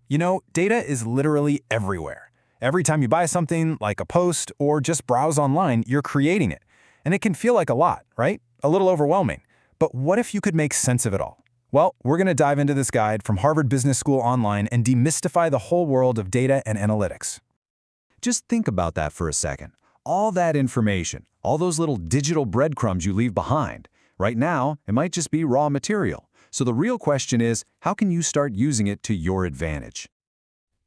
You know, data is literally everywhere. Every time you buy something, like a post, or just browse online, you're creating it. And it can feel like a lot, right? A little overwhelming. But what if you could make sense of it all? Well, we're going to dive into this guide from Harvard Business School Online and demystify the whole world of data and analytics. Just think about that for a second. All that information, all those little digital breadcrumbs you leave behind. Right now, it might just be raw material. So the real question is, how can you start using it to your advantage?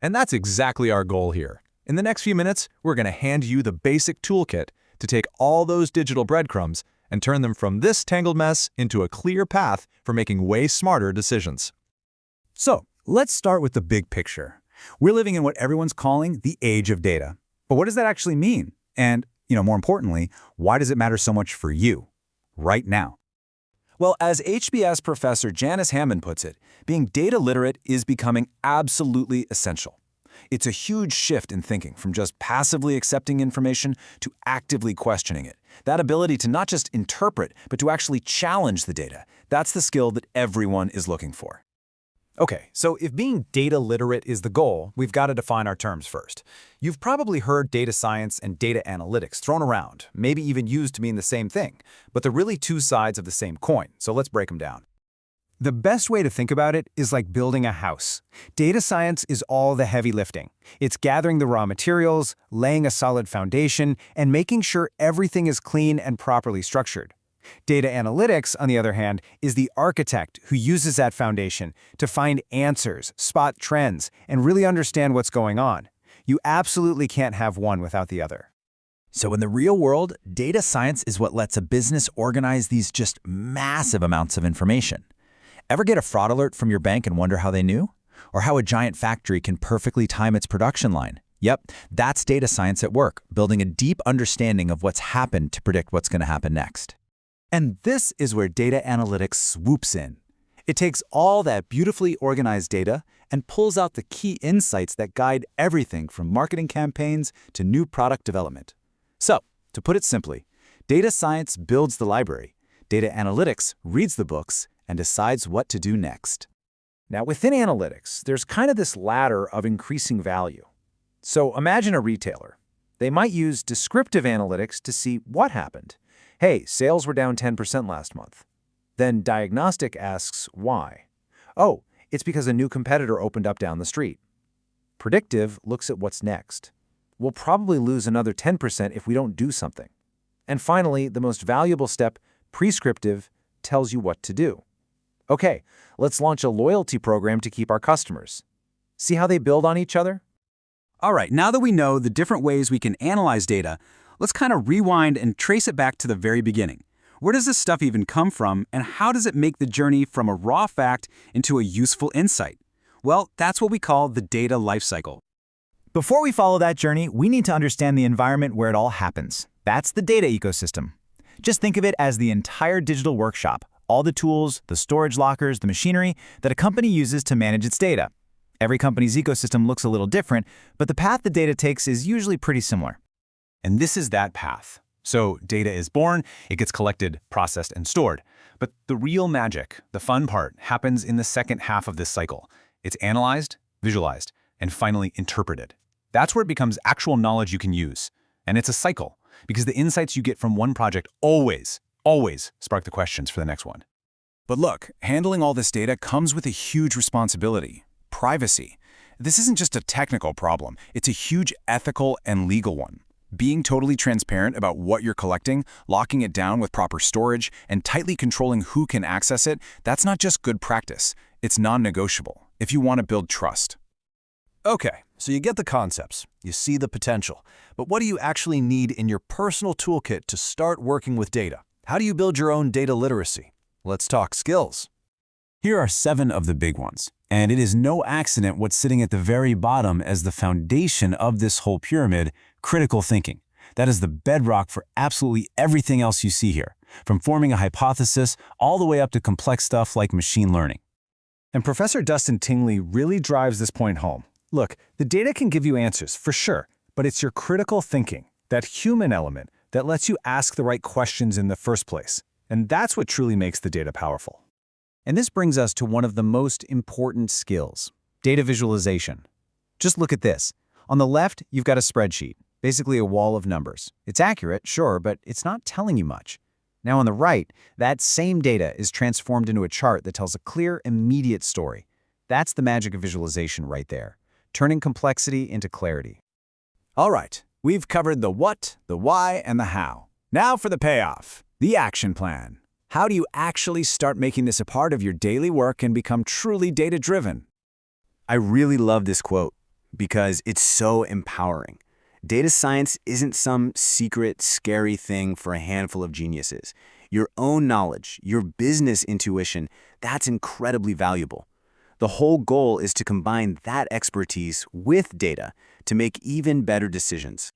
And that's exactly our goal here. In the next few minutes, we're going to hand you the basic toolkit to take all those digital breadcrumbs and turn them from this tangled mess into a clear path for making way smarter decisions. So, let's start with the big picture. We're living in what everyone's calling the age of data. But what does that actually mean? And, more importantly, why does it matter so much for you, right now? Well, as HBS professor Janice Hammond puts it, being data literate is becoming absolutely essential. It's a huge shift in thinking from just passively accepting information to actively questioning it. That ability to not just interpret, but to actually challenge the data, that's the skill that everyone is looking for. Okay, so if being data literate is the goal, we've got to define our terms first. You've probably heard data science and data analytics thrown around, maybe even used to mean the same thing, but they're really two sides of the same coin, so let's break them down. The best way to think about it is like building a house. Data science is all the heavy lifting. It's gathering the raw materials, laying a solid foundation, and making sure everything is clean and properly structured. Data analytics, on the other hand, is the architect who uses that foundation to find answers, spot trends, and really understand what's going on. You absolutely can't have one without the other. So in the real world, data science is what lets a business organize these just massive amounts of information. Ever get a fraud alert from your bank and wonder how they knew? Or how a giant factory can perfectly time its production line? Yep, that's data science at work, building a deep understanding of what's happened to predict what's going to happen next. And this is where data analytics swoops in. It takes all that beautifully organized data and pulls out the key insights that guide everything from marketing campaigns to new product development. So, to put it simply, data science builds the library, data analytics reads the books, and decides what to do next. Now, within analytics, there's kind of this ladder of increasing value. So imagine a retailer. They might use descriptive analytics to see what happened. Hey, sales were down 10% last month. Then diagnostic asks why. Oh, it's because a new competitor opened up down the street. Predictive looks at what's next. We'll probably lose another 10% if we don't do something. And finally, the most valuable step, prescriptive, tells you what to do. Okay, let's launch a loyalty program to keep our customers. See how they build on each other? All right, now that we know the different ways we can analyze data, let's kind of rewind and trace it back to the very beginning. Where does this stuff even come from, and how does it make the journey from a raw fact into a useful insight? Well, that's what we call the data lifecycle. Before we follow that journey, we need to understand the environment where it all happens. That's the data ecosystem. Just think of it as the entire digital workshop, all the tools, the storage lockers, the machinery that a company uses to manage its data. Every company's ecosystem looks a little different, but the path the data takes is usually pretty similar. And this is that path. So data is born, it gets collected, processed, and stored. But the real magic, the fun part, happens in the second half of this cycle. It's analyzed, visualized, and finally interpreted. That's where it becomes actual knowledge you can use. And it's a cycle, because the insights you get from one project always spark the questions for the next one. But look, handling all this data comes with a huge responsibility: privacy. This isn't just a technical problem, it's a huge ethical and legal one. Being totally transparent about what you're collecting, locking it down with proper storage, and tightly controlling who can access it, that's not just good practice, it's non-negotiable if you want to build trust. Okay, so you get the concepts, you see the potential, but what do you actually need in your personal toolkit to start working with data? How do you build your own data literacy? Let's talk skills. Here are 7 of the big ones, and it is no accident what's sitting at the very bottom as the foundation of this whole pyramid: critical thinking. That is the bedrock for absolutely everything else you see here, from forming a hypothesis all the way up to complex stuff like machine learning. And Professor Dustin Tingley really drives this point home. Look, the data can give you answers, for sure, but it's your critical thinking, that human element, that lets you ask the right questions in the first place. And that's what truly makes the data powerful. And this brings us to one of the most important skills: Data visualization. Just look at this. On the left, you've got a spreadsheet, basically a wall of numbers. It's accurate, sure, but it's not telling you much. Now on the right, that same data is transformed into a chart that tells a clear, immediate story. That's the magic of visualization right there, turning complexity into clarity. All right, we've covered the what, the why, and the how. Now for the payoff, the action plan. How do you actually start making this a part of your daily work and become truly data-driven? I really love this quote because it's so empowering. Data science isn't some secret, scary thing for a handful of geniuses. Your own knowledge, your business intuition, that's incredibly valuable. The whole goal is to combine that expertise with data to make even better decisions.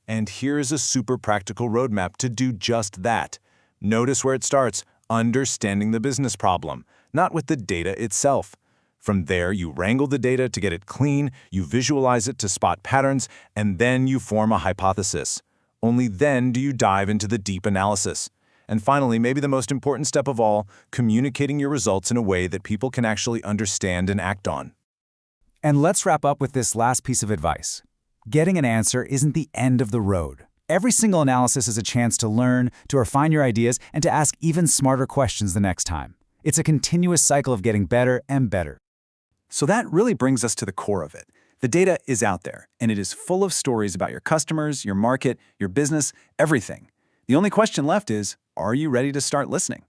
And here's a super practical roadmap to do just that. Notice where it starts, understanding the business problem, not with the data itself. From there, you wrangle the data to get it clean, you visualize it to spot patterns, and then you form a hypothesis. Only then do you dive into the deep analysis. And finally, maybe the most important step of all, communicating your results in a way that people can actually understand and act on. And let's wrap up with this last piece of advice. Getting an answer isn't the end of the road. Every single analysis is a chance to learn, to refine your ideas, and to ask even smarter questions the next time. It's a continuous cycle of getting better and better. So that really brings us to the core of it. The data is out there, and it is full of stories about your customers, your market, your business, everything. The only question left is, are you ready to start listening?